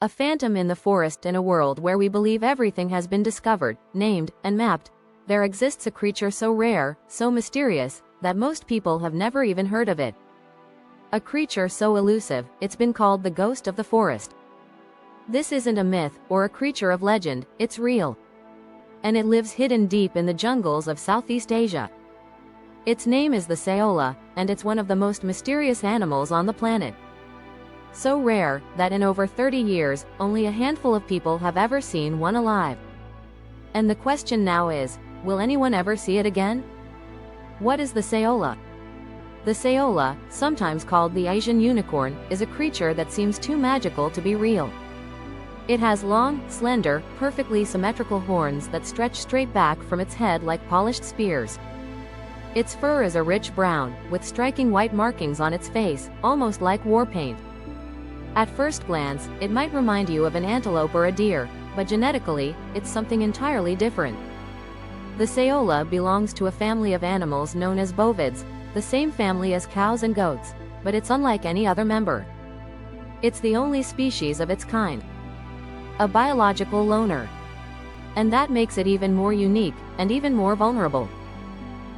A phantom in the forest. In a world where we believe everything has been discovered, named, and mapped, there exists a creature so rare, so mysterious, that most people have never even heard of it. A creature so elusive, it's been called the ghost of the forest. This isn't a myth, or a creature of legend, it's real. And it lives hidden deep in the jungles of Southeast Asia. Its name is the Saola, and it's one of the most mysterious animals on the planet. So rare, that in over 30 years, only a handful of people have ever seen one alive. And the question now is, will anyone ever see it again? What is the Saola? The Saola, sometimes called the Asian unicorn, is a creature that seems too magical to be real. It has long, slender, perfectly symmetrical horns that stretch straight back from its head like polished spears. Its fur is a rich brown, with striking white markings on its face, almost like war paint. At first glance, it might remind you of an antelope or a deer, but genetically, it's something entirely different. The Saola belongs to a family of animals known as bovids, the same family as cows and goats, but it's unlike any other member. It's the only species of its kind. A biological loner. And that makes it even more unique, and even more vulnerable.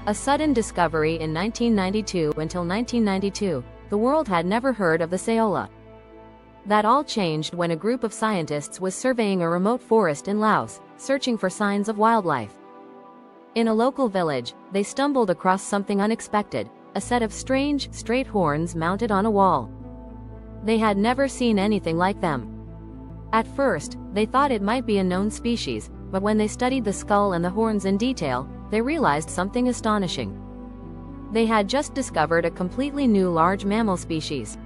A sudden discovery in 1992. Until 1992, the world had never heard of the Saola. That all changed when a group of scientists was surveying a remote forest in Laos, searching for signs of wildlife. In a local village, they stumbled across something unexpected, a set of strange, straight horns mounted on a wall. They had never seen anything like them. At first, they thought it might be a known species, but when they studied the skull and the horns in detail, they realized something astonishing. They had just discovered a completely new large mammal species.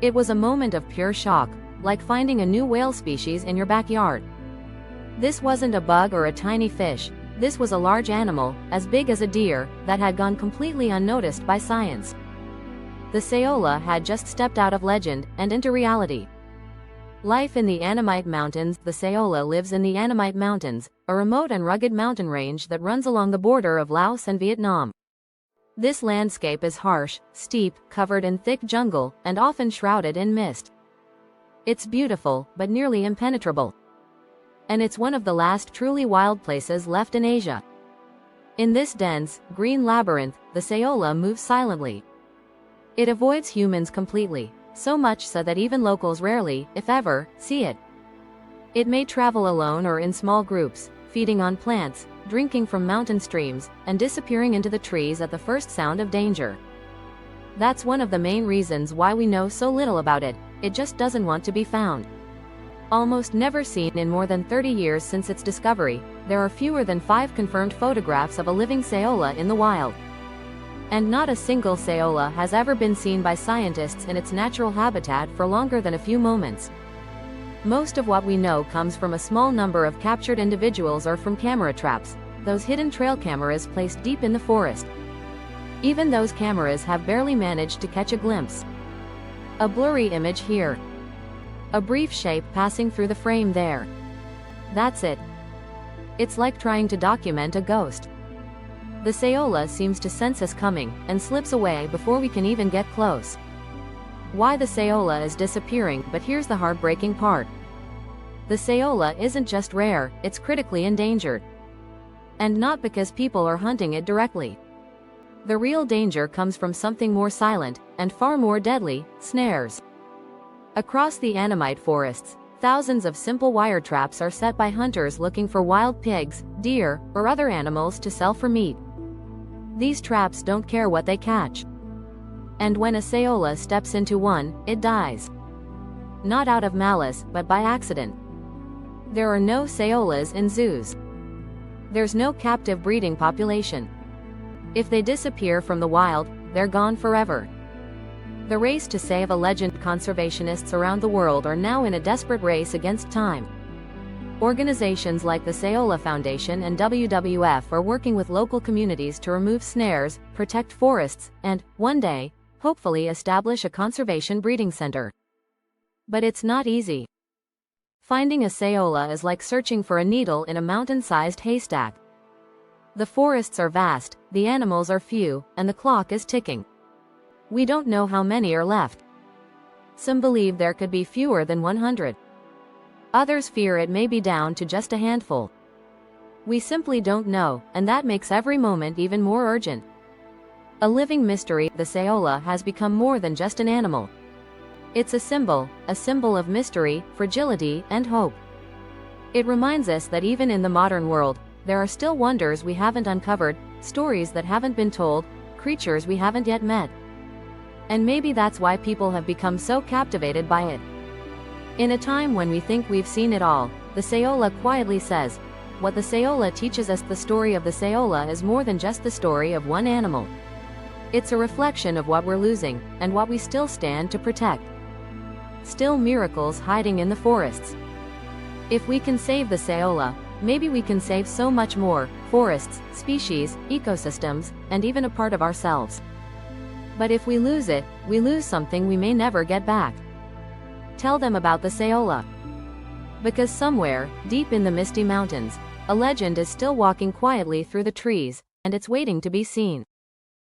It was a moment of pure shock, like finding a new whale species in your backyard. This wasn't a bug or a tiny fish, this was a large animal, as big as a deer, that had gone completely unnoticed by science. The Saola had just stepped out of legend, and into reality. Life in the Annamite Mountains. The Saola lives in the Annamite Mountains, a remote and rugged mountain range that runs along the border of Laos and Vietnam. This landscape is harsh, steep, covered in thick jungle, and often shrouded in mist. It's beautiful, but nearly impenetrable. And it's one of the last truly wild places left in Asia. In this dense, green labyrinth, the Saola moves silently. It avoids humans completely, so much so that even locals rarely, if ever, see it. It may travel alone or in small groups, feeding on plants, drinking from mountain streams, and disappearing into the trees at the first sound of danger. That's one of the main reasons why we know so little about it. It just doesn't want to be found. Almost never seen in more than 30 years since its discovery, there are fewer than 5 confirmed photographs of a living Saola in the wild. And not a single Saola has ever been seen by scientists in its natural habitat for longer than a few moments. Most of what we know comes from a small number of captured individuals or from camera traps, those hidden trail cameras placed deep in the forest. Even those cameras have barely managed to catch a glimpse. A blurry image here. A brief shape passing through the frame there. That's it. It's like trying to document a ghost. The Saola seems to sense us coming, and slips away before we can even get close. Why the Saola is disappearing. But here's the heartbreaking part. The Saola isn't just rare, it's critically endangered. And not because people are hunting it directly. The real danger comes from something more silent, and far more deadly: snares. Across the Annamite forests, thousands of simple wire traps are set by hunters looking for wild pigs, deer, or other animals to sell for meat. These traps don't care what they catch. And when a Saola steps into one, it dies. Not out of malice, but by accident. There are no Saolas in zoos. There's no captive breeding population. If they disappear from the wild, they're gone forever. The race to save a legend. Conservationists around the world are now in a desperate race against time. Organizations like the Saola Foundation and WWF are working with local communities to remove snares, protect forests, and, one day, hopefully establish a conservation breeding center. But it's not easy. Finding a Saola is like searching for a needle in a mountain-sized haystack. The forests are vast, the animals are few, and the clock is ticking. We don't know how many are left. Some believe there could be fewer than 100. Others fear it may be down to just a handful. We simply don't know, and that makes every moment even more urgent. A living mystery, the Saola has become more than just an animal. It's a symbol of mystery, fragility, and hope. It reminds us that even in the modern world, there are still wonders we haven't uncovered, stories that haven't been told, creatures we haven't yet met. And maybe that's why people have become so captivated by it. In a time when we think we've seen it all, the Saola quietly says, what the Saola teaches us. The story of the Saola is more than just the story of one animal. It's a reflection of what we're losing, and what we still stand to protect. Still miracles hiding in the forests. If we can save the Saola, maybe we can save so much more: forests, species, ecosystems, and even a part of ourselves. But if we lose it, we lose something we may never get back. Tell them about the Saola. Because somewhere, deep in the misty mountains, a legend is still walking quietly through the trees, and it's waiting to be seen.